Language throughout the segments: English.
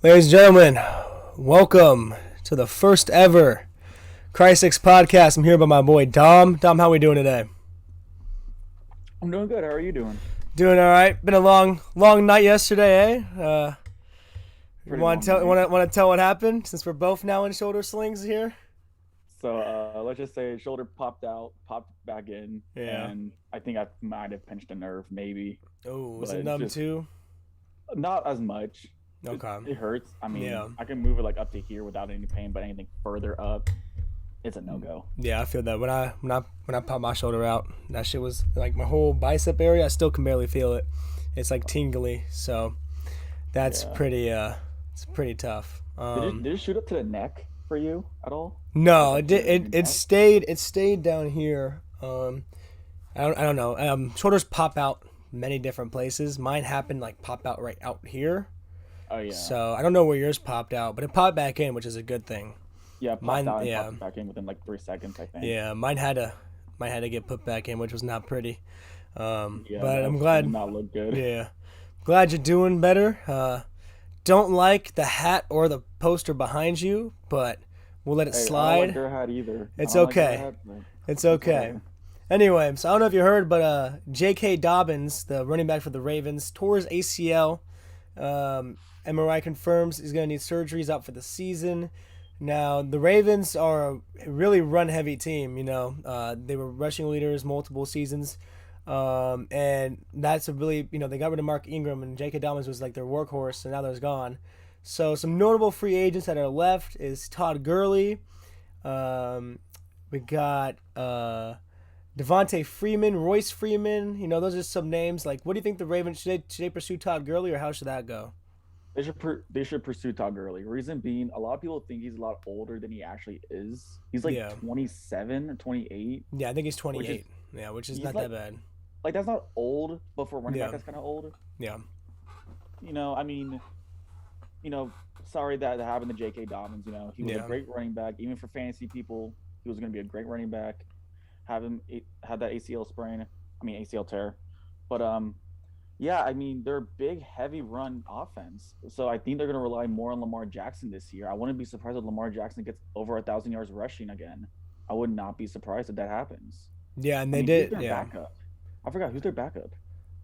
Ladies and gentlemen, welcome to the first ever Krysix podcast. I'm here by my boy Dom. Dom, how we doing today? I'm doing good. How are you doing? Doing all right. Been a long night yesterday, eh? Pretty Want long to tell night. what happened since we're both now in shoulder slings here? Let's just say shoulder popped out, popped back in, Yeah. and I think I might have pinched a nerve, maybe, Oh, was it but numb just too? not as much. It, Okay. it hurts. I mean, Yeah. I can move it like up to here without any pain, but anything further up, it's a no go. Yeah, I feel that when I popped my shoulder out, that shit was like my whole bicep area. I still can barely feel it. It's like tingly. So that's Yeah. it's pretty tough. Did it shoot up to the neck for you at all? No, Like it did. to your It neck? stayed down here. I don't know. Shoulders pop out many different places. Mine happened like pop out right out here. Oh yeah, So I don't know where yours popped out, but it popped back in, which is a good thing. yeah. It popped Mine, out and yeah, popped back in within like 3 seconds, I think. yeah. Mine had to get put back in, which was not pretty. Yeah, But I'm that did glad. not look good. Yeah, glad you're doing better. Don't like the hat or the poster behind you, but we'll let it Hey, I don't like slide. their hat either. I It's don't like their okay. hat, but It's it's okay. whatever. Anyway, so I don't know if you heard, but J.K. Dobbins, the running back for the Ravens, tore his ACL. MRI confirms he's going to need surgery. He's out for the season. Now, the Ravens are a really run-heavy team. They were rushing leaders multiple seasons. And that's a really, they got rid of Mark Ingram, and J.K. Dobbins was like their workhorse, and now they're gone. So some notable free agents that are left is Todd Gurley. We got Devontae Freeman, Royce Freeman. Those are some names. Like, what do you think the Ravens should they pursue Todd Gurley, or how should that go? They should pursue Todd Gurley. Reason being, a lot of people think he's a lot older than he actually is. He's like Yeah, 27 or 28, yeah. I think he's which is 28. Yeah, which is he's not that bad. like that's not old, but for a running back Yeah, that's kind of old. yeah, I mean, you know, sorry that happened to J.K. Dobbins. He was a yeah, great running back, even for fantasy people. He was going to be a great running back. Had that ACL sprain, I mean ACL tear, but yeah, I mean they're a big, heavy run offense, so I think they're going to rely more on Lamar Jackson this year. I wouldn't be surprised if Lamar Jackson gets over 1,000 yards rushing again. I would not be surprised if that happens. yeah. And I they mean, who's did. their Yeah. backup? I forgot who's their backup.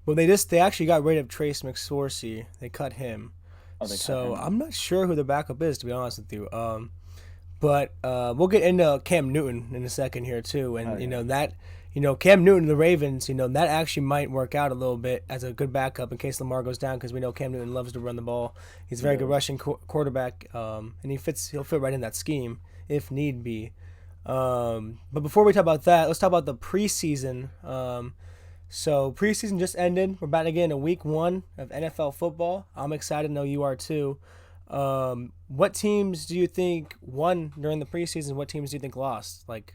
Well, they actually got rid of Trace McSorcy. They cut him. Oh, they cut So him. I'm not sure who the backup is, to be honest with you. But we'll get into Cam Newton in a second here too, Oh and yeah, Cam Newton, the Ravens, that actually might work out a little bit as a good backup in case Lamar goes down, because we know Cam Newton loves to run the ball. He's a he very good does. rushing quarterback, and he'll fit right in that scheme if need be. But before we talk about that, let's talk about the preseason. So preseason just ended. We're about to get into week one of NFL football. I'm excited. I know you are too. What teams do you think won during the preseason? What teams do you think lost? Like,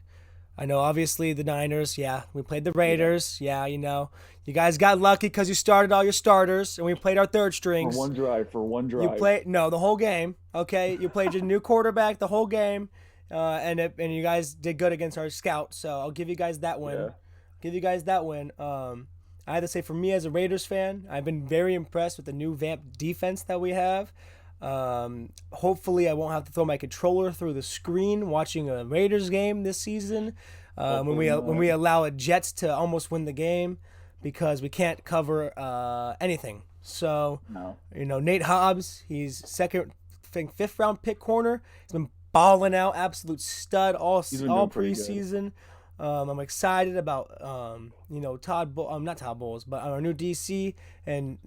I know obviously the Niners. Yeah, we played the Yeah, Raiders. Yeah, you guys got lucky because you started all your starters and we played our third for strings. one drive, for one You drive. played no the whole game. Okay, you played your new quarterback the whole game, and you guys did good against our scout. So I'll give you guys that win. Yeah, Give you guys that win. I have to say, for me as a Raiders fan, I've been very impressed with the new Vamp defense that we have. Hopefully, I won't have to throw my controller through the screen watching a Raiders game this season. hopefully When not. we allow a Jets to almost win the game, because we can't cover anything. So, No, Nate Hobbs, he's second, I think fifth round pick corner. He's been balling out, absolute stud he's been all doing pretty good. preseason. I'm excited about not Todd Bowles, but our new DC, and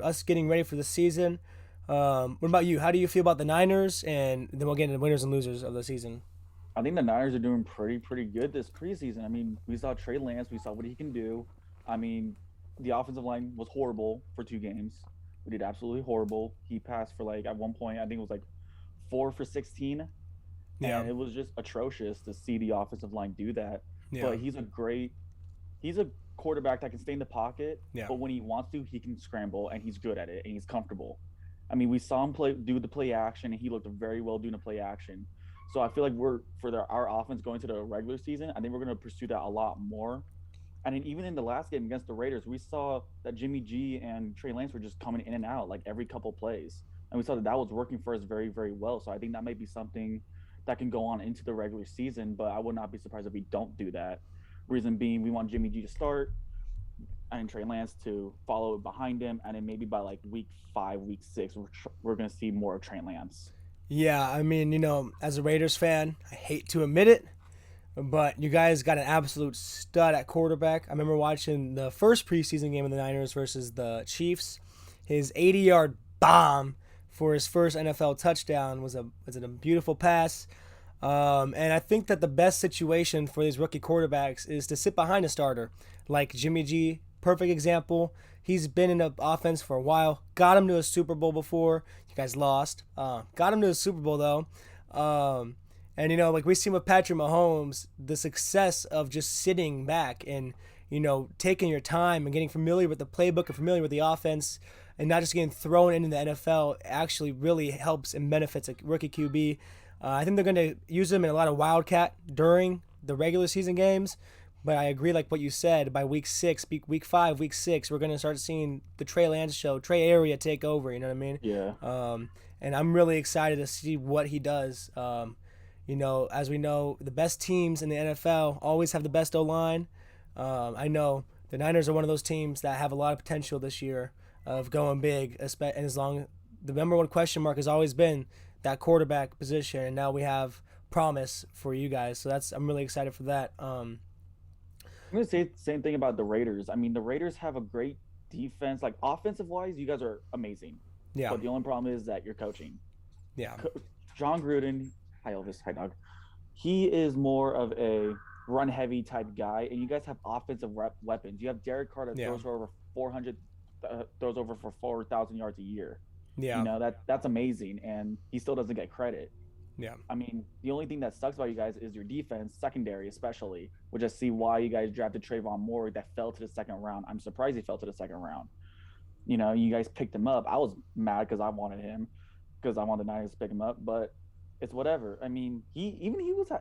us getting ready for the season. What about you? How do you feel about the Niners? And then we'll get into the winners and losers of the season. I think the Niners are doing pretty good this preseason. I mean, we saw Trey Lance, we saw what he can do. I mean, the offensive line was horrible for 2 games. We did absolutely horrible. He passed for like at one point, I think it was like 4 for 16, Yeah, and it was just atrocious to see the offensive line do that. yeah, But he's a quarterback that can stay in the pocket, yeah, but when he wants to, he can scramble and he's good at it and he's comfortable. I mean, we saw him do the play action and he looked very well doing the play action. So I feel like our offense going to the regular season, I think we're going to pursue that a lot more. And then even in the last game against the Raiders, we saw that Jimmy G and Trey Lance were just coming in and out like every couple plays. and we saw that that was working for us very, very well. So I think that might be something that can go on into the regular season. But I would not be surprised if we don't do that. Reason being, we want Jimmy G to start and Trey Lance to follow behind him, and then maybe by like week 5, week 6, we're going to see more of Trey Lance. Yeah, I mean, as a Raiders fan, I hate to admit it, but you guys got an absolute stud at quarterback. I remember watching the first preseason game of the Niners versus the Chiefs. His 80-yard bomb for his first NFL touchdown was a beautiful pass. And I think that the best situation for these rookie quarterbacks is to sit behind a starter, like Jimmy G. Perfect example. He's been in the offense for a while. Got him to a Super Bowl before. You guys lost. Got him to a Super Bowl though. And like we see with Patrick Mahomes, the success of just sitting back and taking your time and getting familiar with the playbook and familiar with the offense, and not just getting thrown into the NFL actually really helps and benefits a rookie QB. I think they're going to use him in a lot of wildcat during the regular season games. But I agree, like what you said, by week 6, week 5, week 6, we're going to start seeing the Trey Lance show, Trey area take over, you know what I mean? Yeah. And I'm really excited to see what he does. As we know, the best teams in the NFL always have the best O-line. I know the Niners are one of those teams that have a lot of potential this year of going big, and as long the number one question mark has always been that quarterback position, and now we have promise for you guys. So I'm really excited for that. I'm going to say the same thing about the Raiders. I mean, the Raiders have a great defense. Like, offensive-wise, you guys are amazing. Yeah. But the only problem is that you're coaching. Yeah. John Gruden, hi Elvis, hi dog. He is more of a run-heavy type guy, and you guys have offensive weapons. You have Derek Carr that throws for over 400, throws over for 4,000 yards a year. Yeah. That's amazing, and he still doesn't get credit. Yeah. I mean, the only thing that sucks about you guys is your defense, secondary especially, which I see why you guys drafted Trayvon Moore that fell to the second round. I'm surprised he fell to the second round. You guys picked him up. I was mad because I wanted him, because I wanted the Niners to pick him up, but it's whatever. I mean, he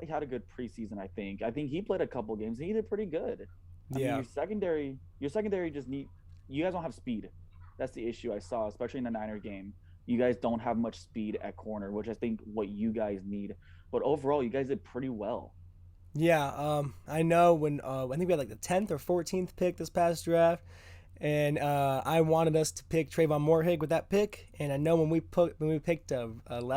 had a good preseason, I think. I think he played a couple games, and he did pretty good. I mean, your secondary just you guys don't have speed. That's the issue I saw, especially in the Niner game. You guys don't have much speed at corner, which I think what you guys need. But overall, you guys did pretty well. Yeah, I know when I think we had like the 10th or 14th pick this past draft, and I wanted us to pick Trayvon Moorhig with that pick. And I know when we picked a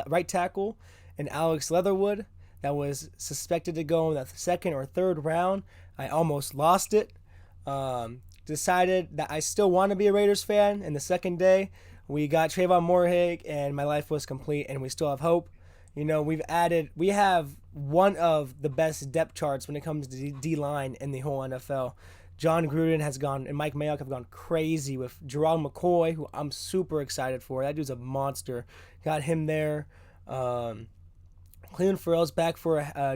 right tackle and Alex Leatherwood that was suspected to go in the second or third round, I almost lost it. Decided that I still want to be a Raiders fan, and the second day we got Trayvon Moorhig, and my life was complete, and we still have hope. We have one of the best depth charts when it comes to D-line in the whole NFL. John Gruden has gone, and Mike Mayock have gone crazy with Gerald McCoy, who I'm super excited for. That dude's a monster. Got him there. Cleveland Farrell's back for a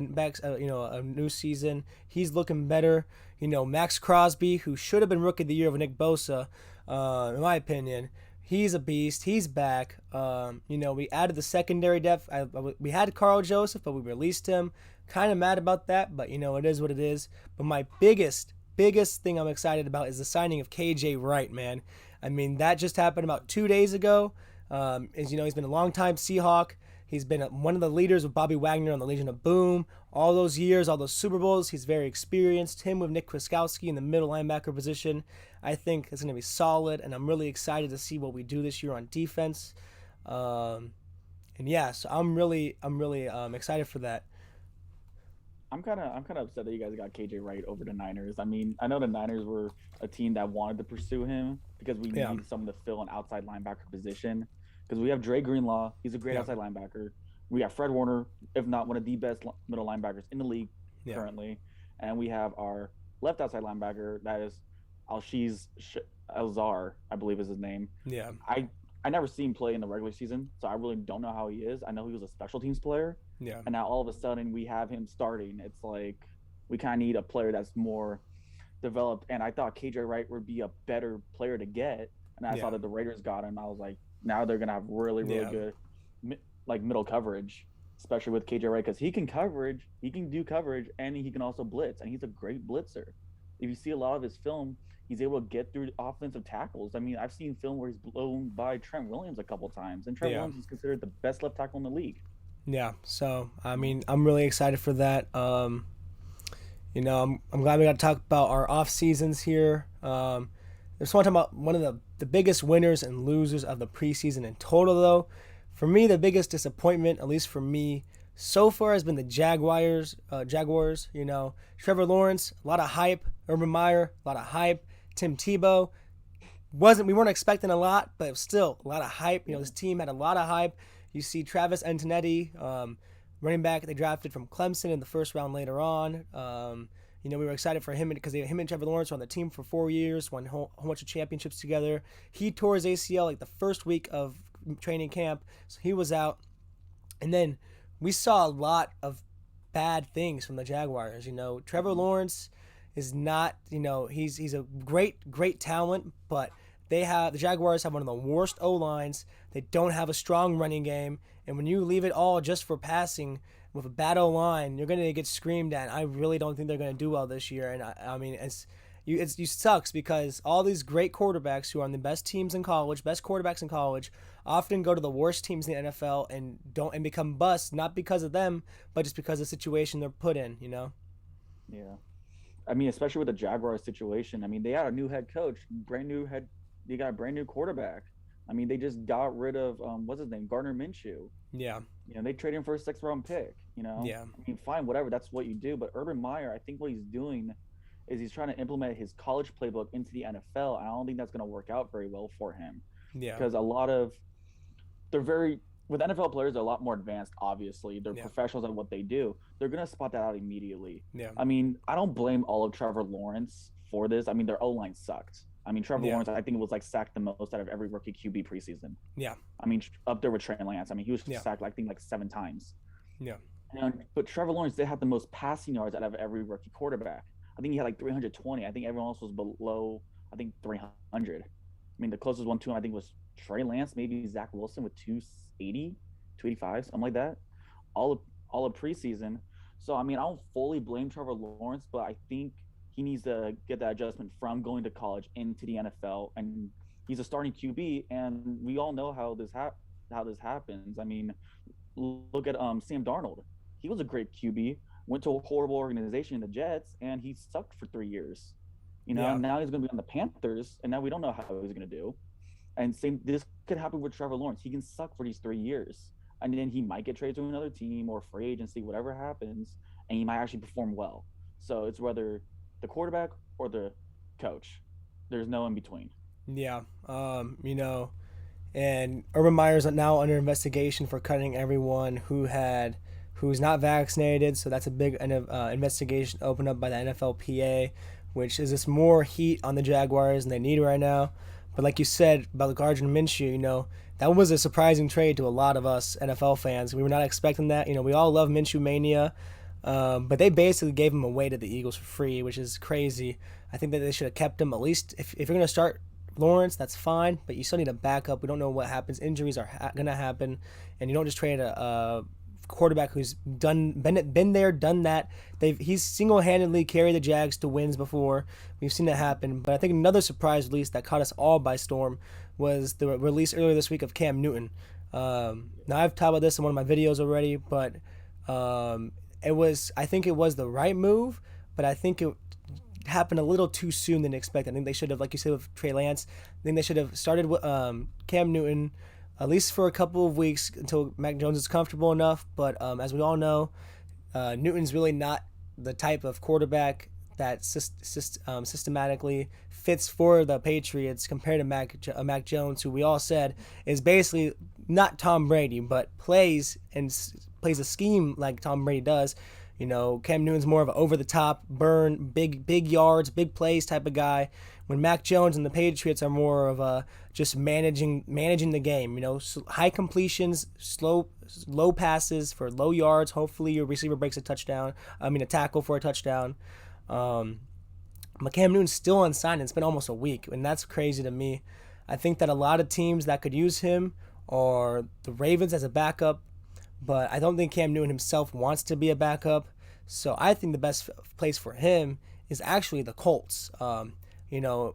new season. He's looking better. Max Crosby, who should have been Rookie of the Year with Nick Bosa, in my opinion. He's a beast. He's back. We added the secondary depth. We had Carl Joseph, but we released him. Kind of mad about that, but it is what it is. But my biggest thing I'm excited about is the signing of KJ Wright, man. I mean, that just happened about 2 days ago. He's been a long-time Seahawk. He's been one of the leaders with Bobby Wagner on the Legion of Boom. All those years, all those Super Bowls, he's very experienced. Him with Nick Kwiatkowski in the middle linebacker position, I think it's going to be solid, and I'm really excited to see what we do this year on defense. So I'm really excited for that. I'm kind of upset that you guys got KJ Wright over the Niners. I mean, I know the Niners were a team that wanted to pursue him because we needed someone to fill an outside linebacker position. Because we have Dre Greenlaw, he's a great outside linebacker. We got Fred Warner, if not one of the best middle linebackers in the league currently, and we have our left outside linebacker that is Alshiz Alzar, I believe is his name. Yeah. I never seen him play in the regular season, so I really don't know how he is. I know he was a special teams player. Yeah. And now all of a sudden we have him starting. It's like we kind of need a player that's more developed. And I thought KJ Wright would be a better player to get. And I saw that the Raiders got him. I was like, now they're going to have really good middle coverage, especially with KJ Wright, because he can do coverage, and he can also blitz. And he's a great blitzer. If you see a lot of his film, he's able to get through offensive tackles. I mean, I've seen film where he's blown by Trent Williams a couple times, and Trent Yeah. Williams is considered the best left tackle in the league. Yeah. So I mean, I'm really excited for that. I'm glad we got to talk about our off seasons here. I just want to talk about one of the biggest winners and losers of the preseason in total, though. For me, the biggest disappointment, at least for me, so far has been the Jaguars. Jaguars, Trevor Lawrence, a lot of hype. Urban Meyer, a lot of hype. Tim Tebow, we weren't expecting a lot, but still a lot of hype. This team had a lot of hype. You see Travis Etienne, running back they drafted from Clemson in the first round later on. We were excited for him because him and Trevor Lawrence were on the team for 4 years, won a whole bunch of championships together. He tore his ACL like the first week of training camp, so he was out. And then we saw a lot of bad things from the Jaguars. Trevor Lawrence is not, he's a great talent, but the Jaguars have one of the worst O-lines. They don't have a strong running game, and when you leave it all just for passing with a bad O-line, you're going to get screamed at. I really don't think they're going to do well this year, and I mean, it sucks because all these great quarterbacks who are on the best teams in college, best quarterbacks in college, often go to the worst teams in the NFL and become busts, not because of them, but just because of the situation they're put in. Yeah. I mean, especially with the Jaguars situation. I mean, they had a new head coach, they got a brand new quarterback. I mean, they just got rid of what's his name, Gardner Minshew. Yeah. They traded him for a 6th-round pick. Yeah. I mean, fine, whatever. That's what you do. But Urban Meyer, I think what he's doing is he's trying to implement his college playbook into the NFL. I don't think that's going to work out very well for him. Yeah. Because with NFL players, they're a lot more advanced, obviously. They're professionals at what they do. They're going to spot that out immediately. Yeah. I mean, I don't blame all of Trevor Lawrence for this. I mean, their O-line sucked. I mean, Trevor Lawrence, I think it was sacked the most out of every rookie QB preseason. Yeah. I mean, up there with Trey Lance. I mean, he was sacked, I think, 7 times. Yeah. But Trevor Lawrence, they had the most passing yards out of every rookie quarterback. I think he had 320. I think everyone else was below, 300. I mean, the closest one to him, I think, was Trey Lance, maybe Zach Wilson with 280, 285, something like that, all of preseason. So, I mean, I don't fully blame Trevor Lawrence, but I think he needs to get that adjustment from going to college into the NFL. And he's a starting QB, and we all know how this happens. I mean, look at Sam Darnold. He was a great QB, went to a horrible organization in the Jets, and he sucked for 3 years. And now he's going to be on the Panthers, and now we don't know how he's going to do. And this could happen with Trevor Lawrence. He can suck for these 3 years, and then he might get traded to another team or free agency, whatever happens, and he might actually perform well. So it's whether the quarterback or the coach. There's no in between. Yeah. And Urban Meyer's now under investigation for cutting everyone who's not vaccinated. So that's a big investigation opened up by the NFLPA, which is just more heat on the Jaguars than they need right now. But like you said about the Gardner Minshew, that was a surprising trade to a lot of us NFL fans. We were not expecting that. We all love Minshew mania. But they basically gave him away to the Eagles for free, which is crazy. I think that they should have kept him at least. If you're going to start Lawrence, that's fine, but you still need a backup. We don't know what happens. Injuries are going to happen, and you don't just trade a quarterback who's been there, done that. He's single-handedly carried the Jags to wins before. We've seen that happen. But I think another surprise release that caught us all by storm was the release earlier this week of Cam Newton. Now I've talked about this in one of my videos already, but I think it was the right move, but I think it happened a little too soon than expected. I think they should have, like you said with Trey Lance, I think they should have started with Cam Newton at least for a couple of weeks until Mac Jones is comfortable enough. But as we all know, Newton's really not the type of quarterback that systematically fits for the Patriots compared to Mac Jones, who we all said is basically not Tom Brady, but plays a scheme like Tom Brady does. Cam Newton's more of an over-the-top, burn, big yards, big plays type of guy. When Mac Jones and the Patriots are more of a just managing the game. High completions, low passes for low yards. Hopefully your receiver breaks a tackle for a touchdown. But Cam Newton's still unsigned. It's been almost a week, and that's crazy to me. I think that a lot of teams that could use him are the Ravens as a backup, but I don't think Cam Newton himself wants to be a backup. So I think the best place for him is actually the Colts.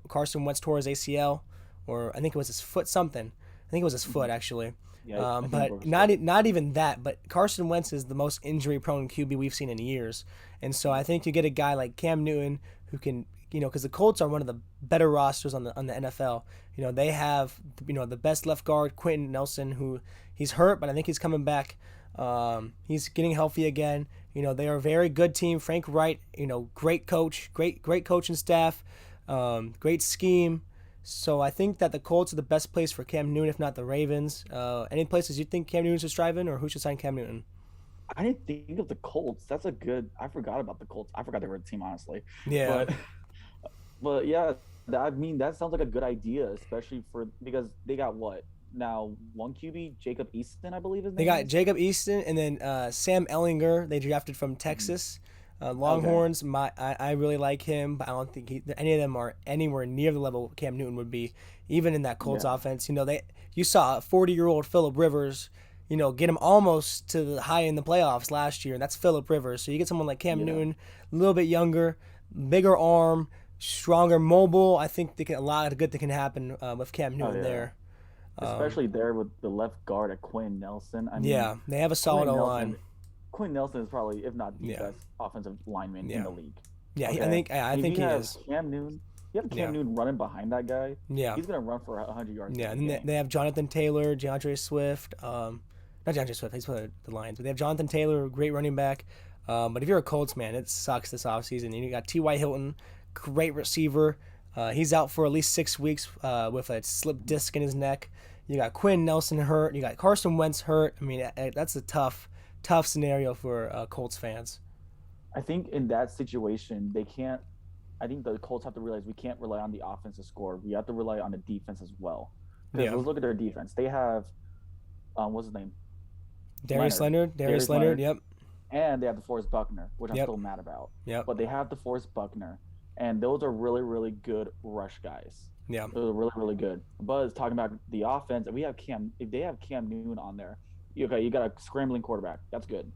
Carson Wentz tore his ACL, or I think it was his foot, something. I think it was his foot, actually. Yeah, I think But Brooks not even that. But Carson Wentz is the most injury-prone QB we've seen in years, and so I think you get a guy like Cam Newton who can, because the Colts are one of the better rosters on the NFL. They have the best left guard, Quentin Nelson, who he's hurt, but I think he's coming back. He's getting healthy again. They are a very good team. Frank Wright, great coach, great coaching staff, great scheme. So I think that the Colts are the best place for Cam Newton, if not the Ravens. Any places you think Cam Newton should strive in, or who should sign Cam Newton? I didn't think of the Colts. That's a good. I forgot about the Colts. I forgot they were a team, honestly. Yeah. But yeah, I mean that sounds like a good idea, especially because they got what now one QB, Jacob Easton, I believe his name. They got Jacob Easton, and then Sam Ellinger. They drafted from Texas. Longhorns. Okay. I really like him, but I don't think any of them are anywhere near the level Cam Newton would be, even in that Colts offense. You saw a 40-year-old Phillip Rivers, get him almost to the high in the playoffs last year, and that's Phillip Rivers. So you get someone like Cam Newton, a little bit younger, bigger arm, stronger, mobile. I think a lot of good that can happen with Cam Newton there. Especially there with the left guard at Quinn Nelson. I mean, they have a solid line. Quinn Nelson is probably, if not the best offensive lineman in the league. Yeah, okay? I think he is. Cam Newton. You have Cam Newton running behind that guy. Yeah, he's gonna run for 100 yards. Yeah, and they have Jonathan Taylor, DeAndre Swift. Not DeAndre Swift. He's for the Lions, but they have Jonathan Taylor, great running back. But if you're a Colts man, it sucks this offseason. You got T.Y. Hilton, great receiver. He's out for at least 6 weeks with a slipped disc in his neck. You got Quinn Nelson hurt. You got Carson Wentz hurt. I mean, that's a tough scenario for Colts fans. I think in that situation, they can't. I think the Colts have to realize we can't rely on the offense to score. We have to rely on the defense as well. Because let's look at their defense. They have, what's his name? Darius Leonard. Yep. And they have DeForest Buckner, which I'm still mad about. Yep. But they have DeForest Buckner, and those are really, really good rush guys. Yeah. Those are really, really good. Buzz talking about the offense, and if they have Cam Newton on there, you got a scrambling quarterback. That's good.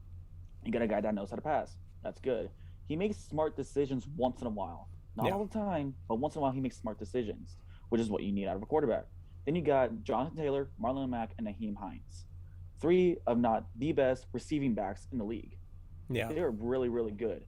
You got a guy that knows how to pass. That's good. He makes smart decisions once in a while. Not all the time, but once in a while he makes smart decisions, which is what you need out of a quarterback. Then you got Jonathan Taylor, Marlon Mack, and Naheem Hines. 3 of not the best receiving backs in the league. Yeah. They're really, really good.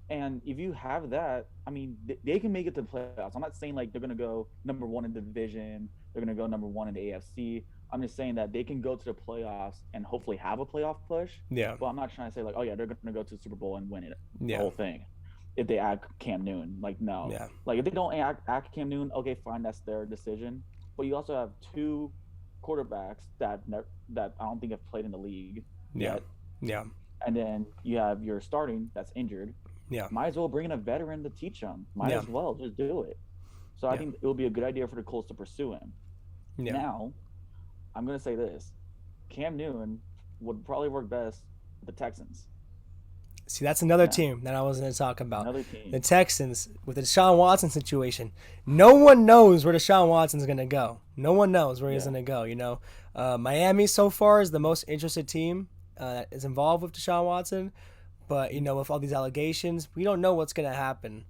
And if you have that, I mean, they can make it to the playoffs. I'm not saying like they're going to go number 1 in the division. They're going to go number 1 in the AFC. I'm just saying that they can go to the playoffs and hopefully have a playoff push. Yeah. But I'm not trying to say like, oh yeah, they're going to go to the Super Bowl and win it. The whole thing. If they add Cam Newton, like no. Yeah. Like if they don't add Cam Newton, okay, fine, that's their decision. But you also have 2 quarterbacks that I don't think have played in the league yet. Yeah. And then you have your starting that's injured. Yeah. Might as well bring in a veteran to teach them. Might as well just do it. So I think it would be a good idea for the Colts to pursue him. Yeah. Now, I'm going to say this. Cam Newton would probably work best with the Texans. See, that's another team that I was going to talk about. Another team. The Texans with the Deshaun Watson situation. No one knows where Deshaun Watson's going to go. No one knows where he's going to go. Miami so far is the most interested team that is involved with Deshaun Watson. But, with all these allegations, we don't know what's going to happen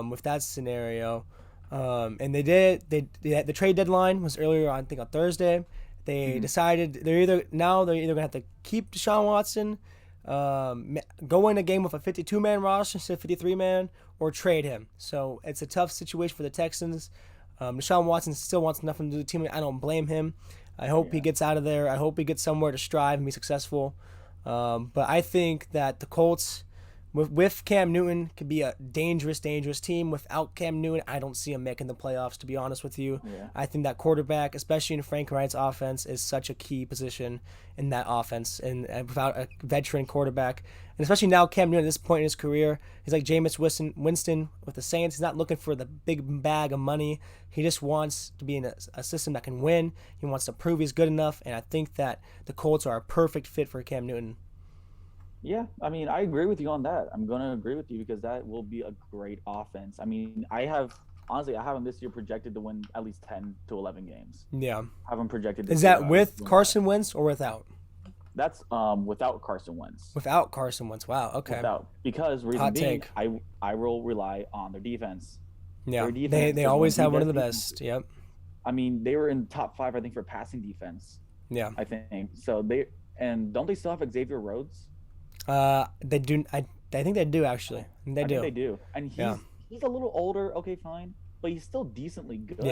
with that scenario. And the trade deadline was earlier, I think, on Thursday. They decided they're either going to have to keep Deshaun Watson, go in a game with a 52-man roster instead of 53-man, or trade him. So it's a tough situation for the Texans. Deshaun Watson still wants nothing to do with the team. I don't blame him. I hope he gets out of there. I hope he gets somewhere to strive and be successful. But I think that the Colts, with Cam Newton, could be a dangerous team. Without Cam Newton, I don't see him making the playoffs, to be honest with you. Yeah. I think that quarterback, especially in Frank Wright's offense, is such a key position in that offense. And without a veteran quarterback, and especially now Cam Newton at this point in his career, he's like Jameis Winston with the Saints. He's not looking for the big bag of money. He just wants to be in a system that can win. He wants to prove he's good enough. And I think that the Colts are a perfect fit for Cam Newton. Yeah, I mean, I agree with you on that. I'm going to agree with you because that will be a great offense. I mean, I have them this year projected to win at least 10 to 11 games. Yeah. I have them projected. Is that with Carson Wentz or without? That's without Carson Wentz. Without Carson Wentz. Wow, okay. Because reason being, I will rely on their defense. Yeah, Their defense they is one always of the have one of best the defenses. best. Yep. I mean, they were in top 5, I think, for passing defense. Yeah. I think so. Don't they still have Xavier Rhodes? They do. I think they do actually. They I think do. they do, and Yeah. he's a little older. Okay, fine, but he's still decently Yeah. good.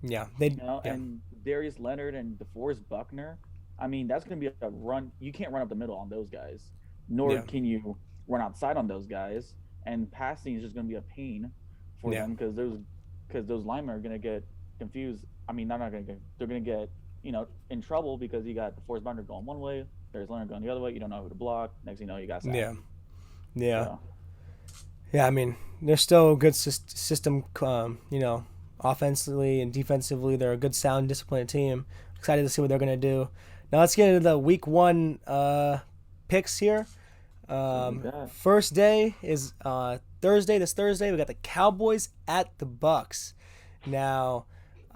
Yeah. You know, Yeah. and Darius Leonard and DeForest Buckner. I mean, that's going to be a run. You can't run up the middle on those guys, nor Yeah. can you run outside on those guys. And passing is just going to be a pain for Yeah. them because those linemen are going to get confused. I mean, they're not going to get. They're going to get in trouble because you got DeForest Buckner going one way, Darius Leonard going the other way. You don't know who to block. Next thing you know, you got sacked. Yeah. Yeah. So, Yeah. I mean, they're still a good system. Offensively and defensively, they're a good, sound, disciplined team. Excited to see what they're gonna do. Now let's get into the week 1 picks here. First day is Thursday. This Thursday, we got the Cowboys at the Bucks. Now,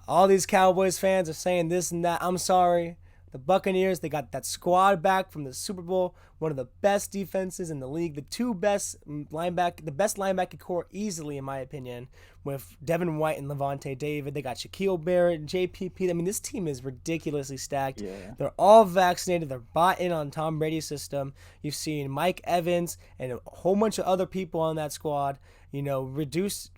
all these Cowboys fans are saying this and that. I'm sorry. The Buccaneers, they got that squad back from the Super Bowl, one of the best defenses in the league, the best linebacker core easily, in my opinion, with Devin White and Levante David. They got Shaquille Barrett, JPP. I mean, this team is ridiculously stacked. yeah. They're all vaccinated. They're bought in on Tom Brady's system. You've seen Mike Evans and a whole bunch of other people on that squad, reduce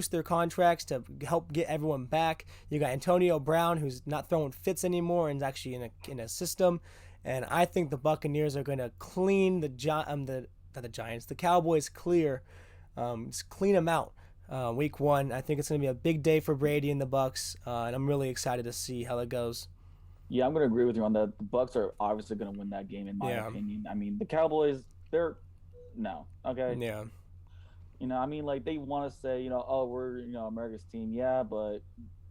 their contracts to help get everyone back. You got Antonio Brown, who's not throwing fits anymore and is actually in a system. And I think the Buccaneers are going to clean the Giants, the Cowboys clear, just clean them out. Week 1, I think it's going to be a big day for Brady and the Bucks, and I'm really excited to see how it goes. Yeah, I'm going to agree with you on that. The Bucks are obviously going to win that game, in my opinion. I mean, the Cowboys, no, okay. Yeah. I mean, like they want to say, oh, we're America's team, yeah, but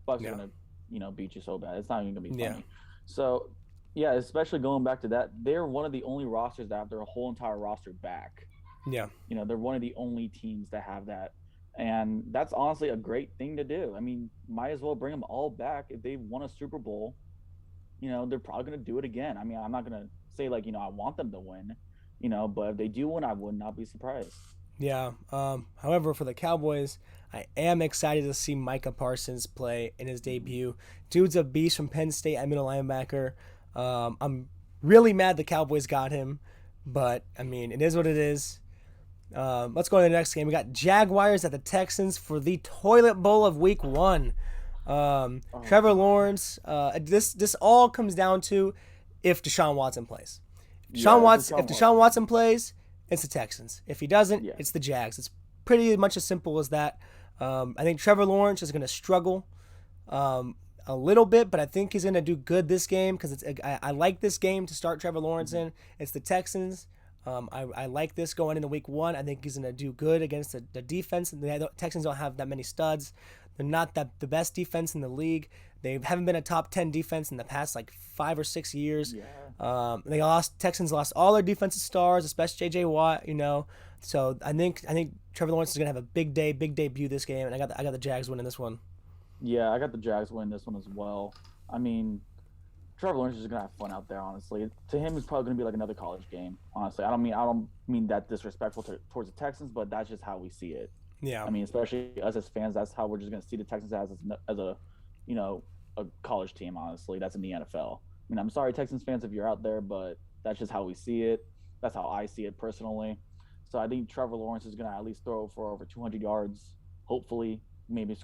Bucks are going to beat you so bad. It's not even going to be funny. Yeah. So, yeah, especially going back to that, they're one of the only rosters that have their whole entire roster back. Yeah. They're one of the only teams that have that. And that's honestly a great thing to do. I mean, might as well bring them all back. If they won a Super Bowl, they're probably going to do it again. I mean, I'm not going to say, I want them to win, but if they do win, I would not be surprised. Yeah. However, for the Cowboys, I am excited to see Micah Parsons play in his debut. Dude's a beast from Penn State at middle linebacker. I'm really mad the Cowboys got him, but, I mean, it is what it is. Let's go to the next game. We got Jaguars at the Texans for the toilet bowl of week 1. Trevor Lawrence. This all comes down to if Deshaun Watson plays. If Deshaun Watson plays, it's the Texans. If he doesn't, it's the Jags. It's pretty much as simple as that. I think Trevor Lawrence is going to struggle a little bit, but I think he's going to do good this game because I like this game to start Trevor Lawrence in. It's the Texans. I like this going into week 1. I think he's going to do good against the defense. The Texans don't have that many studs. They're not the best defense in the league. They haven't been a top 10 defense in the past 5 or 6 years. Yeah. Texans lost all their defensive stars, especially J.J. Watt. So I think Trevor Lawrence is going to have a big debut this game, and I got the Jags winning this one. Yeah, I got the Jags winning this one as well. I mean, Trevor Lawrence is just gonna have fun out there. Honestly, to him, it's probably gonna be like another college game. Honestly, I don't mean that disrespectful towards the Texans, but that's just how we see it. Yeah. I mean, especially us as fans, that's how we're just gonna see the Texans as a a college team. Honestly, that's in the NFL. I mean, I'm sorry, Texans fans, if you're out there, but that's just how we see it. That's how I see it personally. So I think Trevor Lawrence is gonna at least throw for over 200 yards. Hopefully, maybe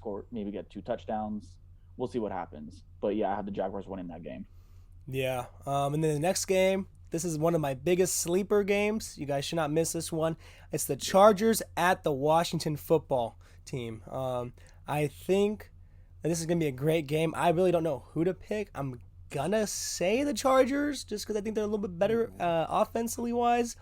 get 2 touchdowns. We'll see what happens. But yeah, I have the Jaguars winning that game. Yeah. And then the next game, this is one of my biggest sleeper games. You guys should not miss this one. It's the Chargers at the Washington football team. I think that this is going to be a great game. I really don't know who to pick. I'm going to say the Chargers just because I think they're a little bit better offensively wise.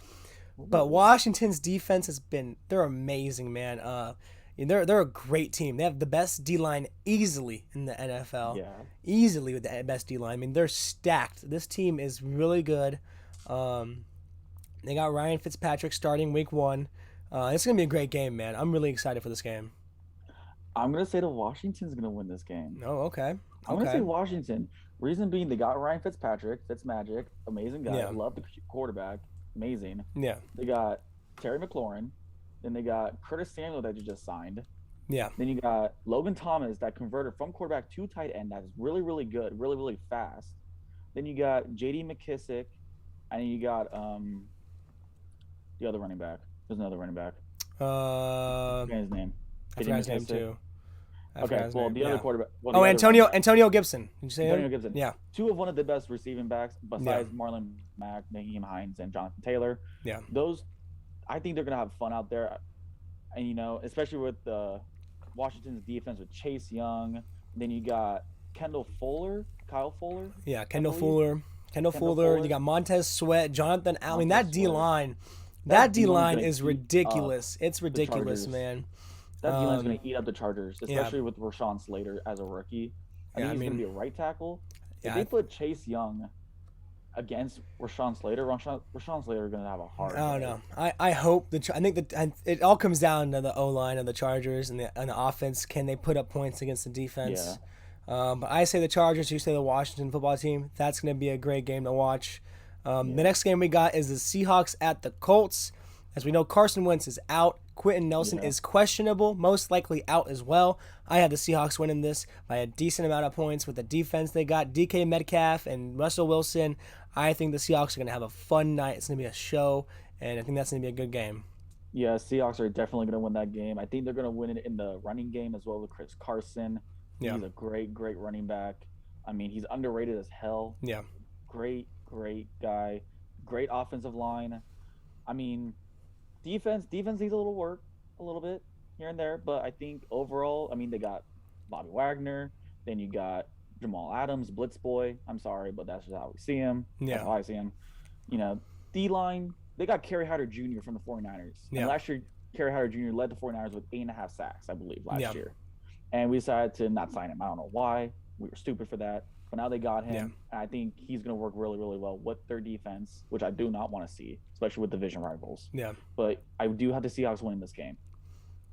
But Washington's defense they're amazing, man. They're a great team. They have the best D-line easily in the NFL. Yeah. Easily with the best D-line. I mean, they're stacked. This team is really good. They got Ryan Fitzpatrick starting week 1. It's going to be a great game, man. I'm really excited for this game. I'm going to say the Washington's going to win this game. Oh, okay. I'm going to say Washington. Reason being, they got Ryan Fitzpatrick. Fitzmagic. Amazing guy. Yeah. I love the quarterback. Amazing. Yeah. They got Terry McLaurin. Then they got Curtis Samuel that you just signed. Yeah. Then you got Logan Thomas that converted from quarterback to tight end. That's really, really good, really, really fast. Then you got J.D. McKissick, and you got the other running back. There's another running back. I Uh, forget his name. I J.D. forgot his name McKissick. too. I forgot Okay, his well name. the other Yeah. quarterback. Well, Oh, the other running back. Antonio Gibson. Did you say Antonio him? Gibson. Yeah. Two of one of the best receiving backs besides Marlon Mack, Naheem Hines, and Jonathan Taylor. Yeah. Those, I think they're gonna have fun out there, and especially with Washington's defense with Chase Young. And then you got Kyle Fuller. Yeah, Kendall Fuller. You got Montez Sweat, Jonathan Allen. I mean, that D line. That D line is ridiculous. It's ridiculous, man. That D line's going to eat up the Chargers, especially with Rashawn Slater as a rookie. I think he's going to be a right tackle. If they put Chase Young against Rashawn Slater, Rashawn Slater is going to have a hard I don't know. I hope I think that it all comes down to the O line of the Chargers and the offense. Can they put up points against the defense? Yeah. But I say the Chargers. You say the Washington football team. That's going to be a great game to watch. The next game we got is the Seahawks at the Colts. As we know, Carson Wentz is out. Quentin Nelson is questionable, most likely out as well. I had the Seahawks winning this by a decent amount of points with the defense they got. DK Metcalf and Russell Wilson. I think the Seahawks are going to have a fun night. It's going to be a show, and I think that's going to be a good game. Yeah, Seahawks are definitely going to win that game. I think they're going to win it in the running game as well with Chris Carson. Yeah. He's a great, great running back. I mean, he's underrated as hell. Yeah. Great, great guy. Great offensive line. I mean, defense needs a little work, a little bit here and there, but I think overall, I mean, they got Bobby Wagner, then you got Jamal Adams, Blitz Boy. I'm sorry, but that's just how we see him. Yeah. That's how I see him. D-line, they got Kerry Hyder Jr. from the 49ers. Yeah. And last year, Kerry Hyder Jr. led the 49ers with 8.5 sacks, I believe, last year. And we decided to not sign him. I don't know why. We were stupid for that. But now they got him. Yeah. I think he's going to work really, really well with their defense, which I do not want to see, especially with division rivals. Yeah. But I do have the Seahawks winning this game.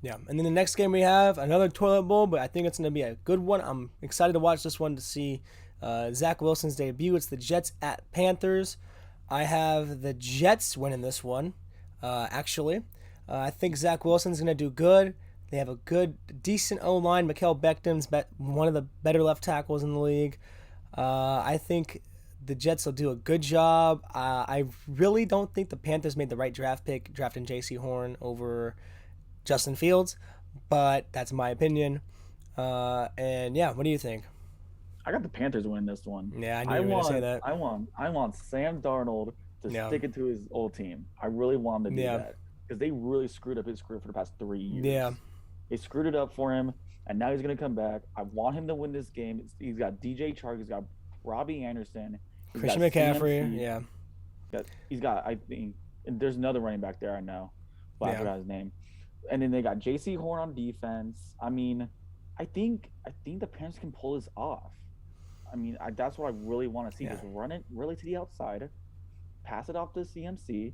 Yeah. And then the next game we have another toilet bowl, but I think it's going to be a good one. I'm excited to watch this one to see Zach Wilson's debut. It's the Jets at Panthers. I have the Jets winning this one, actually. I think Zach Wilson's going to do good. They have a good, decent O-line. Mikael Becton's one of the better left tackles in the league. I think the Jets will do a good job. I really don't think the Panthers made the right draft pick, drafting J.C. Horn over Justin Fields, but that's my opinion. And yeah, what do you think? I got the Panthers winning this one. Yeah, I knew you were going to say that. I want Sam Darnold to stick it to his old team. I really want him to do that because they really screwed up his career for the past 3 years. Yeah. They screwed it up for him, and now he's going to come back. I want him to win this game. He's got DJ Chark. He's got Robbie Anderson. Christian McCaffrey. Yeah. He's got, I think, and there's another running back there I know, but I forgot his name. And then they got J.C. Horn on defense. I mean, I think the Panthers can pull this off. I mean, that's what I really want to see. Just run it really to the outside, pass it off to CMC,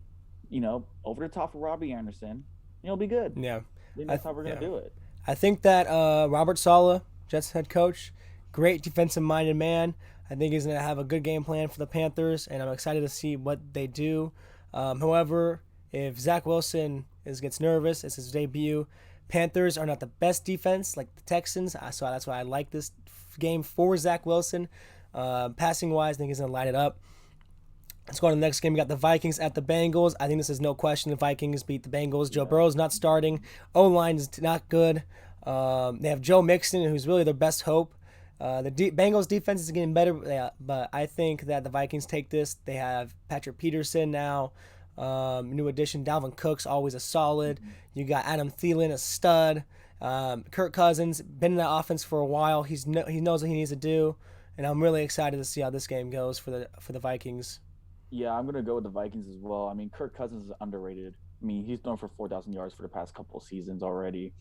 over the top of Robbie Anderson. It'll be good. Yeah. That's how we're going to do it. I think that Robert Saleh, Jets head coach, great defensive-minded man. I think he's going to have a good game plan for the Panthers, and I'm excited to see what they do. However, if Zach Wilson gets nervous, it's his debut. Panthers are not the best defense like the Texans, so that's why I like this game for Zach Wilson. Passing-wise, I think he's going to light it up. Let's go on to the next game. We got the Vikings at the Bengals. I think this is no question. The Vikings beat the Bengals. Joe Burrow's not starting. O-line is not good. They have Joe Mixon, who's really their best hope. The Bengals defense is getting better, but I think that the Vikings take this. They have Patrick Peterson now. New addition, Dalvin Cook's always a solid. You got Adam Thielen, a stud. Kirk Cousins, been in that offense for a while. He knows what he needs to do, and I'm really excited to see how this game goes for the Vikings. Yeah, I'm going to go with the Vikings as well. I mean, Kirk Cousins is underrated. I mean, he's thrown for 4,000 yards for the past couple of seasons already.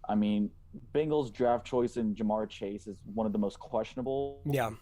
I mean, Bengals draft choice in Jamar Chase is one of the most questionable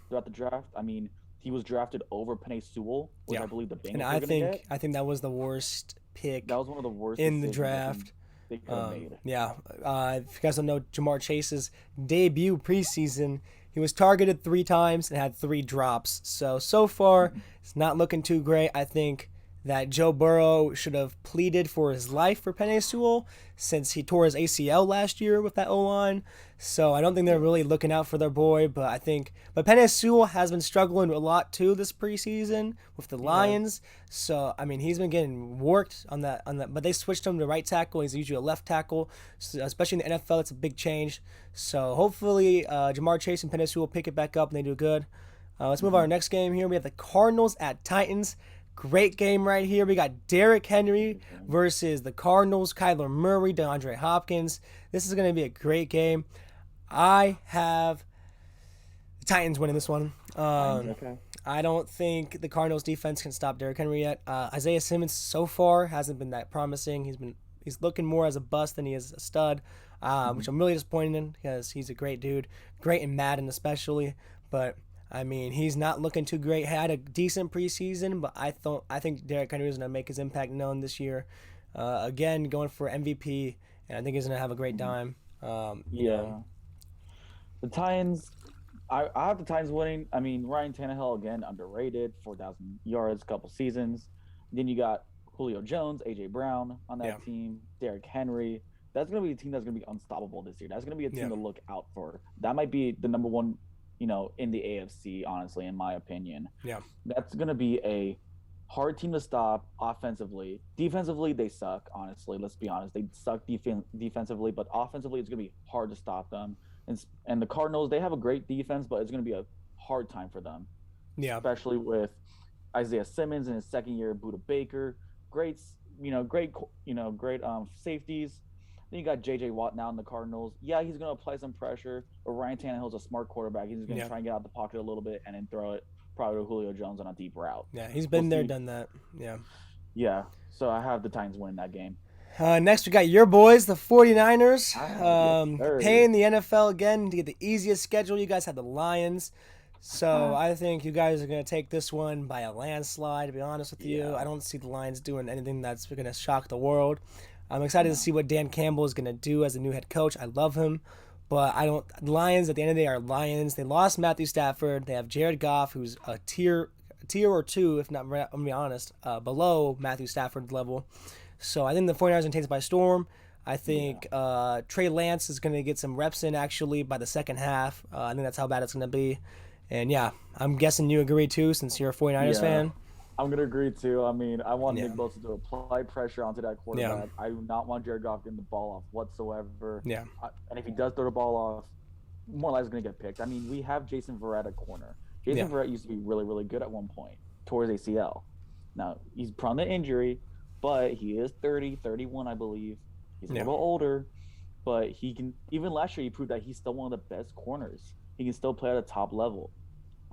throughout the draft. I mean, he was drafted over Penei Sewell, which I believe the Bengals were going to get. I think that was the worst pick. That was one of the worst in the draft. They could have made. Yeah. If you guys don't know, Jamar Chase's debut preseason, he was targeted 3 times and had 3 drops. So far, it's not looking too great. I think that Joe Burrow should have pleaded for his life for Penei Sewell since he tore his ACL last year with that O-line. So I don't think they're really looking out for their boy, but Penei Sewell has been struggling a lot too this preseason with the Lions. So I mean, he's been getting worked on that. But they switched him to right tackle. He's usually a left tackle, so especially in the NFL. It's a big change. So hopefully, Jamar Chase and Penei Sewell pick it back up and they do good. Let's move on to our next game here. We have the Cardinals at Titans. Great game right here. We got Derrick Henry versus the Cardinals, Kyler Murray, DeAndre Hopkins. This is going to be a great game. I have the Titans winning this one. I don't think the Cardinals defense can stop Derrick Henry yet. Isaiah Simmons so far hasn't been that promising. He's looking more as a bust than he is a stud, which I'm really disappointed in because he's a great dude, great in Madden especially. But I mean, he's not looking too great. Had a decent preseason, but I think Derrick Henry is going to make his impact known this year. Again, going for MVP, and I think he's going to have a great time. The Titans, I have the Titans winning. I mean, Ryan Tannehill, again, underrated, 4,000 yards, couple seasons. Then you got Julio Jones, A.J. Brown on that team, Derrick Henry. That's going to be a team that's going to be unstoppable this year. That's going to be a team to look out for. That might be the number one, in the AFC, honestly, in my opinion. Yeah. That's going to be a hard team to stop offensively. Defensively, they suck, honestly. Let's be honest. They suck defensively, but offensively, it's going to be hard to stop them. And the Cardinals, they have a great defense, but it's going to be a hard time for them. Yeah. Especially with Isaiah Simmons in his second year, Budda Baker. Great safeties. Then you got J.J. Watt now in the Cardinals. Yeah, he's going to apply some pressure, but Ryan Tannehill's a smart quarterback. He's going to try and get out the pocket a little bit and then throw it probably to Julio Jones on a deep route. Yeah, he's been there, done that. Yeah. Yeah, so I have the Titans winning that game. Next, we got your boys, the 49ers. Paying the NFL again to get the easiest schedule. You guys have the Lions. So I think you guys are going to take this one by a landslide, to be honest with you. I don't see the Lions doing anything that's going to shock the world. I'm excited to see what Dan Campbell is going to do as a new head coach. I love him. But Lions, at the end of the day, are Lions. They lost Matthew Stafford. They have Jared Goff, who's a tier or two, if not, I'm going to be honest, below Matthew Stafford's level. So I think the 49ers are going to take this by storm. I think Trey Lance is going to get some reps in, actually, by the second half. I think that's how bad it's going to be. And, I'm guessing you agree, too, since you're a 49ers fan. I'm going to agree, too. I mean, I want Nick Bosa to apply pressure onto that quarterback. I do not want Jared Goff getting the ball off whatsoever. Yeah. And if he does throw the ball off, more likely going to get picked. I mean, we have Jason Verratta corner. Jason Verratta used to be really, really good at one point towards ACL. Now, he's prone to injury, but he is 31, I believe. He's a little older, but he can – even last year he proved that he's still one of the best corners. He can still play at a top level.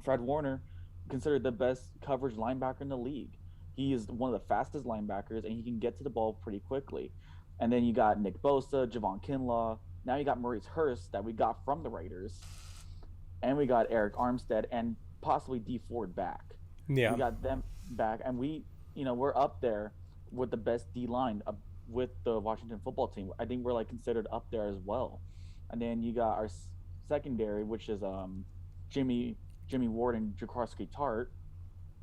Fred Warner – considered the best coverage linebacker in the league. He is one of the fastest linebackers, and he can get to the ball pretty quickly. And then you got Nick Bosa, Javon Kinlaw. Now you got Maurice Hurst that we got from the Raiders. And we got Eric Armstead and possibly D Ford back. Yeah. We got them back, and we're up there with the best D-line with the Washington football team. I think we're considered up there as well. And then you got our secondary, which is Jimmy Ward and Jaquiski Tart,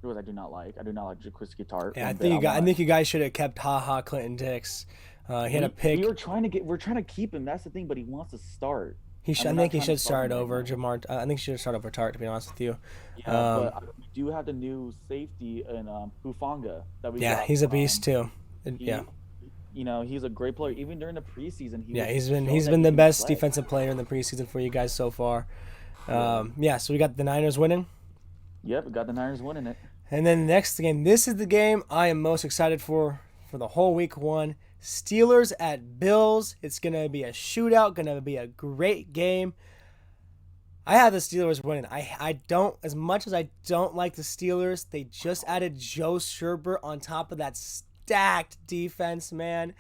who I do not like. I do not like Jaquiski Tart. Yeah, I think you guys should have kept Clinton Dix. He had a pick. We're trying to keep him. That's the thing, but he wants to start. I think he should start over Jamar. I think he should start over Tart, to be honest with you. Yeah, but we do have the new safety in Hufanga that we got. Yeah, he's a beast too. He's a great player. Even during the preseason, he's been the best defensive player in the preseason for you guys so far. So we got the Niners winning. Yep, we got the Niners winning it. And then the next game, this is the game I am most excited for the whole week one. Steelers at Bills. It's going to be a shootout, going to be a great game. I have the Steelers winning. I don't, as much as I don't like the Steelers, they just added Joe Sherbert on top of that stacked defense, man.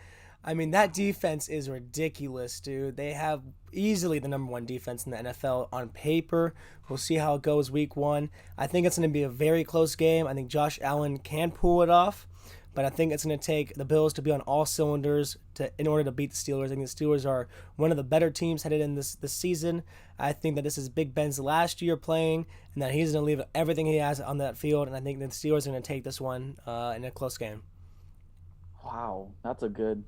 I mean, that defense is ridiculous, dude. They have easily the number one defense in the NFL on paper. We'll see how it goes week one. I think it's going to be a very close game. I think Josh Allen can pull it off. but I think it's going to take the Bills to be on all cylinders in order to beat the Steelers. I think the Steelers are one of the better teams headed in this season. I think that this is Big Ben's last year playing, and that he's going to leave everything he has on that field, and I think the Steelers are going to take this one in a close game. Wow, that's a good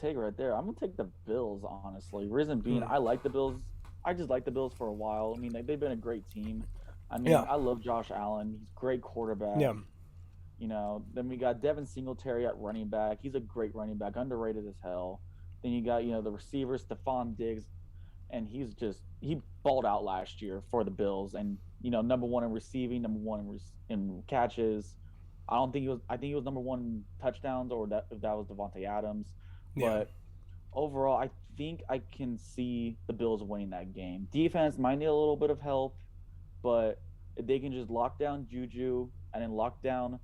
take right there. I'm gonna take the Bills, honestly. Reason being, I like the Bills. I just like the Bills for a while. I mean, they've been a great team. I mean, I love Josh Allen. He's a great quarterback. Yeah. Then we got Devin Singletary at running back. He's a great running back, underrated as hell. Then you got, the receiver, Stephon Diggs, and he balled out last year for the Bills. And, number one in receiving, number one in catches. I think he was number one in touchdowns, or that was Devontae Adams. Yeah. But overall, I think I can see the Bills winning that game. Defense might need a little bit of help, but if they can just lock down Juju and then lock down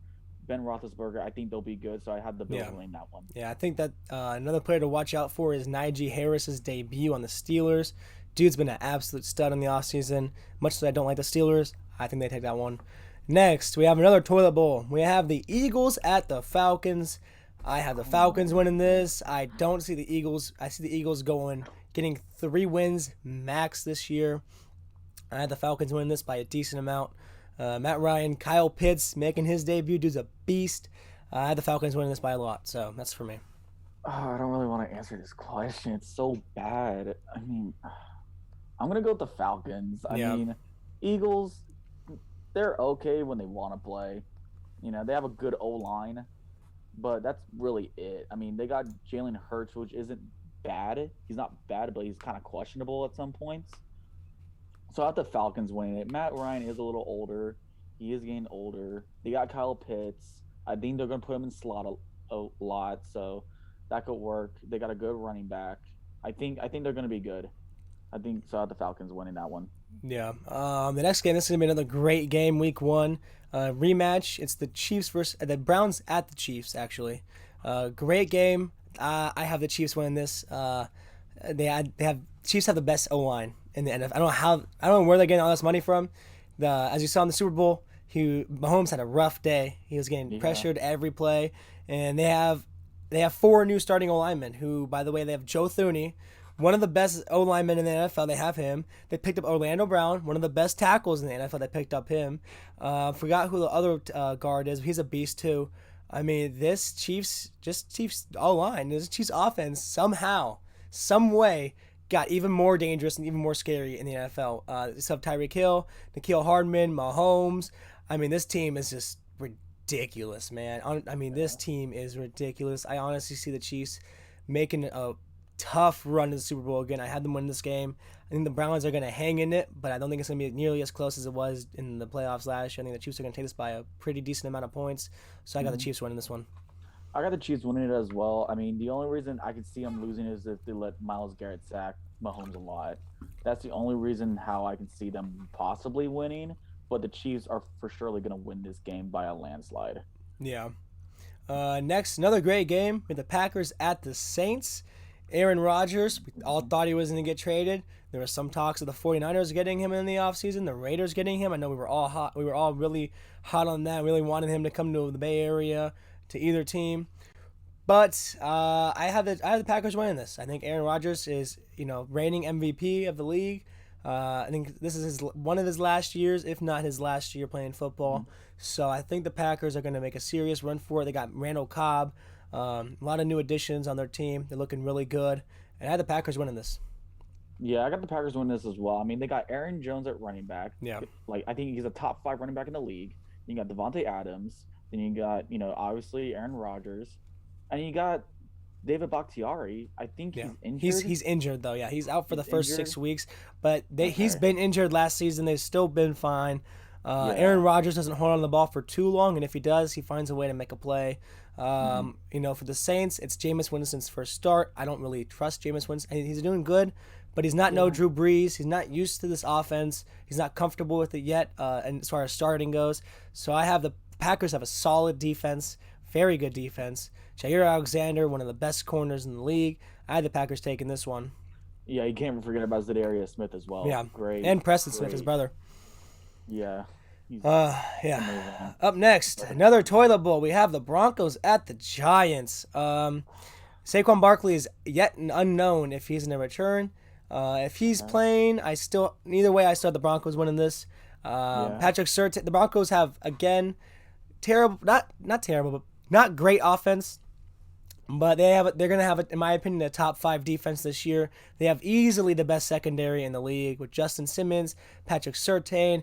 Ben Roethlisberger, I think they'll be good. So I have the Bills winning that one. Yeah, I think that another player to watch out for is Najee Harris's debut on the Steelers. Dude's been an absolute stud in the offseason. Much as I don't like the Steelers, I think they take that one. Next, we have another toilet bowl. We have the Eagles at the Falcons. I have the Falcons winning this. I don't see the Eagles. I see the Eagles getting 3 wins max this year. I have the Falcons winning this by a decent amount. Matt Ryan, Kyle Pitts making his debut. Dude's a beast. I have the Falcons winning this by a lot. So that's for me. Oh, I don't really want to answer this question. It's so bad. I mean, I'm going to go with the Falcons. I mean, Eagles, they're okay when they want to play. They have a good O-line. But that's really it. I mean, they got Jalen Hurts, which isn't bad. He's not bad, but he's kind of questionable at some points. So I have the Falcons winning it. Matt Ryan is a little older. He is getting older. They got Kyle Pitts. I think they're going to put him in slot a lot, so that could work. They got a good running back. I think they're going to be good. I have the Falcons winning that one. Yeah. The next game, this is going to be another great game, week 1. Rematch. It's the Chiefs versus the Browns at the Chiefs, actually. Great game. I have the Chiefs winning this. Chiefs have the best O-line in the NFL. I don't know where they're getting all this money from. As you saw in the Super Bowl, Mahomes had a rough day. He was getting pressured every play, and they have 4 new starting O-linemen. Who, by the way, they have Joe Thuney, one of the best O-linemen in the NFL. They have him. They picked up Orlando Brown, one of the best tackles in the NFL. They picked up him. Forgot who the other guard is. He's a beast too. I mean, this Chiefs O-line, this Chiefs offense somehow, some way, got even more dangerous and even more scary in the NFL. They have Tyreek Hill, N'Keal Hardman, Mahomes. I mean, this team is just ridiculous, man. This team is ridiculous. I honestly see the Chiefs making a tough run to the Super Bowl again. I had them win this game. I think the Browns are going to hang in it, but I don't think it's going to be nearly as close as it was in the playoffs last year. I think the Chiefs are going to take this by a pretty decent amount of points. So I got the Chiefs winning this one. I got the Chiefs winning it as well. I mean, the only reason I could see them losing is if they let Myles Garrett sack Mahomes a lot. That's the only reason how I can see them possibly winning. But the Chiefs are for surely going to win this game by a landslide. Yeah. Next, another great game with the Packers at the Saints. Aaron Rodgers, we all thought he was going to get traded. There were some talks of the 49ers getting him in the offseason, the Raiders getting him. I know we were all hot. We were all really hot on that. Really wanted him to come to the Bay Area, to either team. But I have the Packers winning this. I think Aaron Rodgers is, reigning MVP of the league. I think this is one of his last years, if not his last year playing football. So I think the Packers are going to make a serious run for it. They got Randall Cobb. A lot of new additions on their team. They're looking really good. And I had the Packers winning this. Yeah, I got the Packers winning this as well. I mean, they got Aaron Jones at running back. Yeah. I think he's a top 5 running back in the league. Then you got Devontae Adams. Then you got, obviously Aaron Rodgers. And you got David Bakhtiari. I think he's injured. He's injured, though. Yeah, he's out for the first 6 weeks. But he's been injured last season. They've still been fine. Aaron Rodgers doesn't hold on to the ball for too long, and if he does, he finds a way to make a play. For the Saints, it's Jameis Winston's first start. I don't really trust Jameis Winston. He's doing good, but he's not no Drew Brees. He's not used to this offense. He's not comfortable with it yet, and as far as starting goes. So I have the Packers have a solid defense, very good defense. Jair Alexander, one of the best corners in the league. I had the Packers taking this one. Yeah, you can't forget about Zadarius Smith as well. Yeah, great. And Preston Smith, his brother. Yeah. He's Yeah. amazing. Up next, another toilet bowl. We have the Broncos at the Giants. Saquon Barkley is yet an unknown if he's going to return. If he's Okay. playing, neither way, I still have the Broncos winning this. Yeah. Patrick Surtain, the Broncos have again terrible, not terrible, but not great offense. But they're going to have, in my opinion, a top 5 defense this year. They have easily the best secondary in the league with Justin Simmons, Patrick Surtain,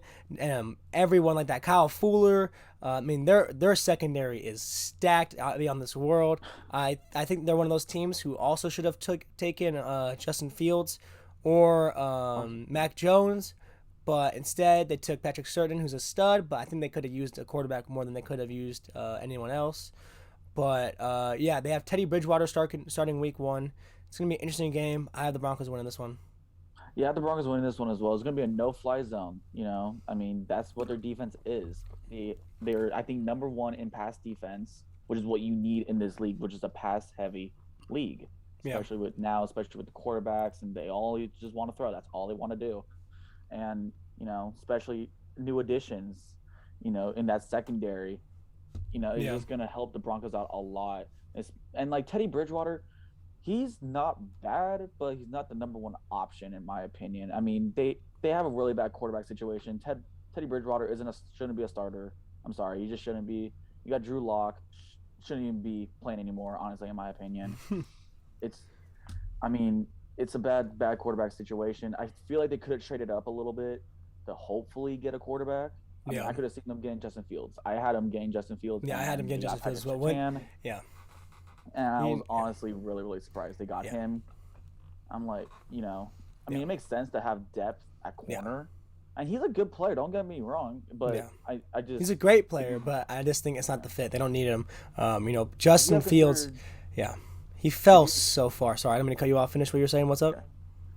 everyone like that. Kyle Fuller. I mean, their secondary is stacked out beyond this world. I think they're one of those teams who also should have taken Justin Fields or Mac Jones. But instead, they took Patrick Surtain, who's a stud. But I think they could have used a quarterback more than they could have used anyone else. But, yeah, they have Teddy Bridgewater starting week 1. It's going to be an interesting game. I have the Broncos winning this one. Yeah, the Broncos winning this one as well. It's going to be a no-fly zone. I mean, that's what their defense is. They're I think number 1 in pass defense, which is what you need in this league, which is a pass-heavy league, especially with the quarterbacks, and they all just want to throw. That's all they want to do, and especially new additions, in that secondary. It's just going to help the Broncos out a lot. And like Teddy Bridgewater, he's not bad, but he's not the number 1 option in my opinion. I mean, they have a really bad quarterback situation. Teddy Bridgewater shouldn't be a starter. I'm sorry, he just shouldn't be. You got Drew Lock, shouldn't even be playing anymore. Honestly, in my opinion, it's a bad quarterback situation. I feel like they could have traded up a little bit to hopefully get a quarterback. I could have seen them getting Justin Fields. I had them getting Justin Fields. Yeah, I had him getting Justin Fields as well. Yeah. And I was honestly really, really surprised they got him. I'm like, it makes sense to have depth at corner. And he's a good player, don't get me wrong. But I just... He's a great player, but I just think it's not the fit. They don't need him. Justin Fields, he fell so far. Sorry, I'm going to cut you off. Finish what you're saying. What's up?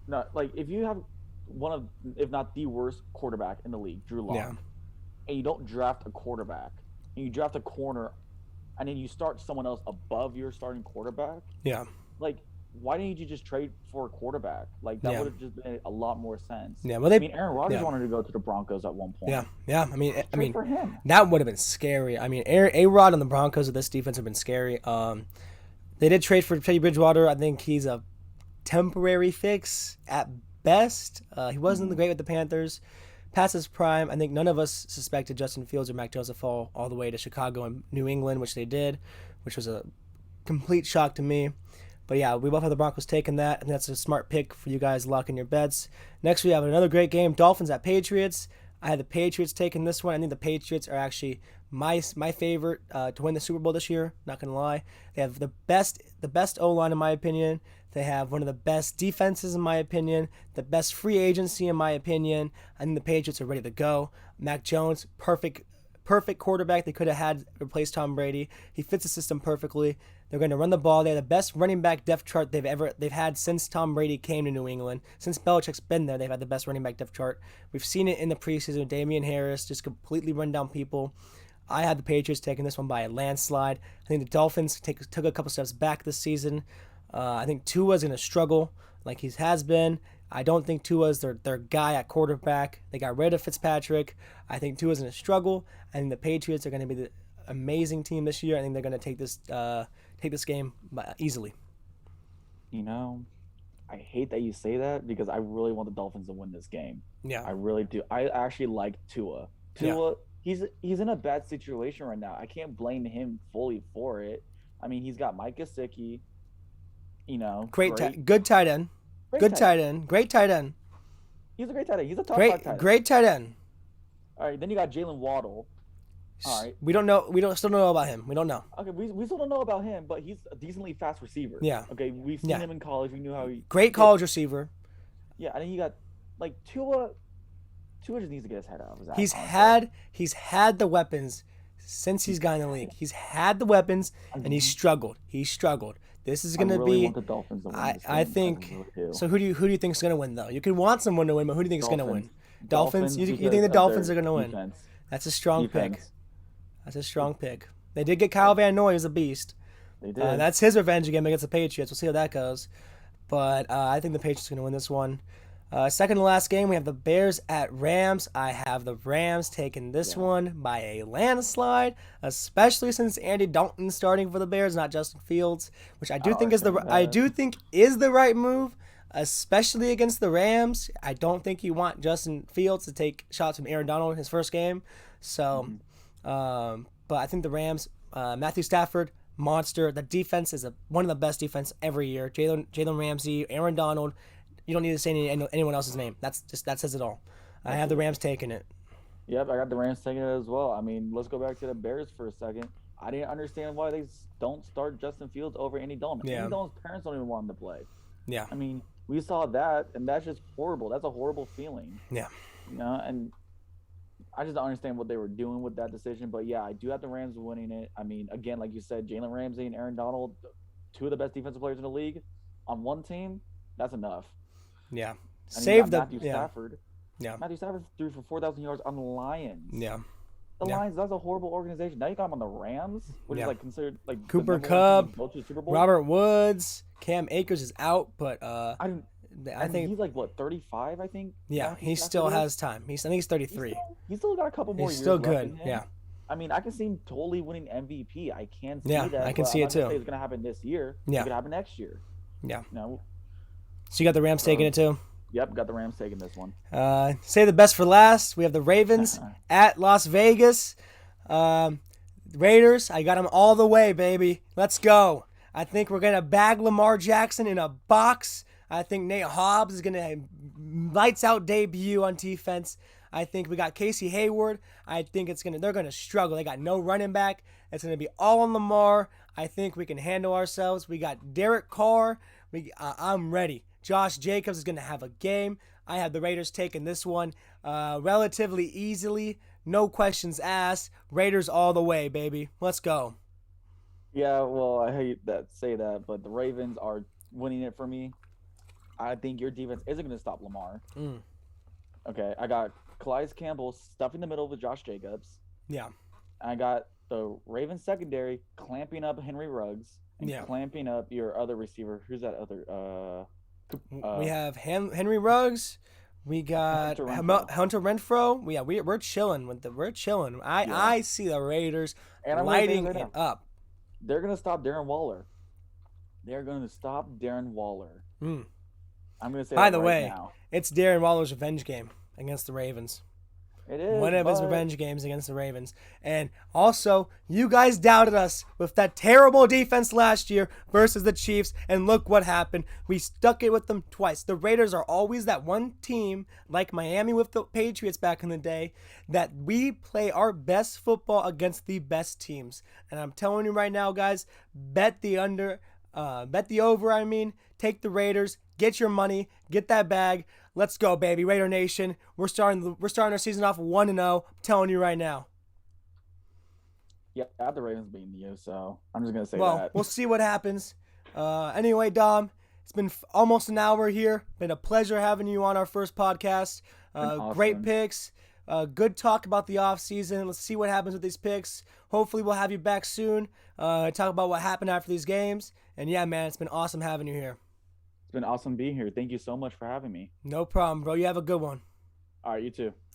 No, like, if you have one of, if not the worst quarterback in the league, Drew Lock, and you don't draft a quarterback, and you draft a corner, and then you start someone else above your starting quarterback, like, why didn't you just trade for a quarterback? Like, that would have just made a lot more sense. Yeah, well, Aaron Rodgers wanted to go to the Broncos at one point. Yeah. I mean, for him. That would have been scary. I mean, A-Rod and the Broncos with this defense have been scary. They did trade for Teddy Bridgewater. I think he's a temporary fix at best. He wasn't great with the Panthers. Past his prime, I think none of us suspected Justin Fields or Mac Jones to fall all the way to Chicago and New England, which they did, which was a complete shock to me. But yeah, we both have the Broncos taking that, and that's a smart pick for you guys locking your bets. Next, we have another great game, Dolphins at Patriots. I had the Patriots taking this one. I think the Patriots are actually my favorite to win the Super Bowl this year. Not gonna lie, they have the best O-line in my opinion. They have one of the best defenses in my opinion. The best free agency in my opinion. I think the Patriots are ready to go. Mac Jones, perfect quarterback they could have had replace Tom Brady. He fits the system perfectly. They're going to run the ball. They have the best running back depth chart they've had since Tom Brady came to New England. Since Belichick's been there, they've had the best running back depth chart. We've seen it in the preseason with Damian Harris just completely run down people. I had the Patriots taking this one by a landslide. I think the Dolphins took a couple steps back this season. I think Tua's going to struggle like he has been. I don't think Tua's their guy at quarterback. They got rid of Fitzpatrick. I think Tua's going to struggle. I think the Patriots are going to be the amazing team this year. I think they're going to take this game easily. I hate that you say that because I really want the Dolphins to win this game. Yeah, I really do. I actually like Tua. He's in a bad situation right now. I can't blame him fully for it. I mean, he's got Mike Gesicki. Good tight end. Great tight end. He's a great tight end. He's a top 5 tight end. Great tight end. All right, then you got Jalen Waddle. All right. We don't know. Still don't know about him. We don't know. Okay, we still don't know about him, but he's a decently fast receiver. Yeah. Okay, we've seen him in college. We knew how he. Great college receiver. Yeah, and then you got like Tua. Tua just needs to get his head out of his ass. He's had the weapons since he's gotten in the league. He's had the weapons and he's struggled. This is gonna really be. Want the Dolphins to win this I game. think. Really So who do you think is gonna win though? You can want someone to win, but who do you think is gonna win? Dolphins. You think the Dolphins are gonna win? That's a strong pick. That's a strong pick. They did get Kyle Van Noy, who's a beast. They did. That's his revenge game against the Patriots. We'll see how that goes. But I think the Patriots are gonna win this one. Second to last game, we have the Bears at Rams. I have the Rams taking this Yeah. one by a landslide, especially since Andy Dalton's starting for the Bears, not Justin Fields, which I do think is the right move, especially against the Rams. I don't think you want Justin Fields to take shots from Aaron Donald in his first game. So, but I think the Rams, Matthew Stafford, monster. The defense is one of the best defense every year. Jalen Ramsey, Aaron Donald. You don't need to say anyone else's name. That says it all. I have the Rams taking it. Yep, I got the Rams taking it as well. I mean, let's go back to the Bears for a second. I didn't understand why they don't start Justin Fields over Andy Dalton. Yeah. Andy Dalton's parents don't even want him to play. Yeah. I mean, we saw that, and that's just horrible. That's a horrible feeling. Yeah. And I just don't understand what they were doing with that decision. But yeah, I do have the Rams winning it. I mean, again, like you said, Jalen Ramsey and Aaron Donald, two of the best defensive players in the league, on one team. That's enough. Yeah. Matthew Stafford. Yeah. Matthew Stafford threw for 4,000 yards on the Lions. Yeah. The Lions, that's a horrible organization. Now you got him on the Rams, which is like considered like Cooper the Kupp, go to the Super Bowl. Robert Woods, Cam Akers is out, but I think he's like what 35, I think. Yeah, he still has time. I think he's 33. He's still got a couple more years. He's still left good. in him. Yeah. I mean, I can see him totally winning MVP. I can see Yeah, that. I can see it too. It's gonna happen this year. Yeah. It could happen next year. Yeah. No. So you got the Rams taking it too? Yep, got the Rams taking this one. Say the best for last. We have the Ravens at Las Vegas. Raiders, I got them all the way, baby. Let's go. I think we're going to bag Lamar Jackson in a box. I think Nate Hobbs is going to lights out debut on defense. I think we got Casey Hayward. I think they're going to struggle. They got no running back. It's going to be all on Lamar. I think we can handle ourselves. We got Derek Carr. I'm ready. Josh Jacobs is going to have a game. I have the Raiders taking this one relatively easily. No questions asked. Raiders all the way, baby. Let's go. Yeah, well, I hate say that, but the Ravens are winning it for me. I think your defense isn't going to stop Lamar. Okay, I got Calais Campbell stuffing the middle with Josh Jacobs. Yeah. I got the Ravens secondary clamping up Henry Ruggs and clamping up your other receiver. Who's that other? We have Henry Ruggs. We got Hunter Renfrow. We're chilling We're chilling. I see the Raiders lighting it up. They're gonna stop Darren Waller. They're gonna stop Darren Waller. I'm gonna say. By the way, now. It's Darren Waller's revenge game against the Ravens. It is one of his revenge games against the Ravens. And also, you guys doubted us with that terrible defense last year versus the Chiefs, and look what happened. We stuck it with them twice. The Raiders are always that one team, like Miami with the Patriots back in the day, that we play our best football against the best teams. And I'm telling you right now, guys, bet the over, take the Raiders, get your money, get that bag. Let's go, baby. Raider Nation. We're starting our season off 1-0. I'm telling you right now. Yeah, I have the Ravens beating you, so I'm just going to say that. Well, we'll see what happens. Anyway, Dom, it's been almost an hour here. Been a pleasure having you on our first podcast. Awesome. Great picks. Good talk about the offseason. Let's see what happens with these picks. Hopefully we'll have you back soon. Talk about what happened after these games. And yeah, man, it's been awesome having you here. It's been awesome being here. Thank you so much for having me. No problem, bro. You have a good one. All right, you too.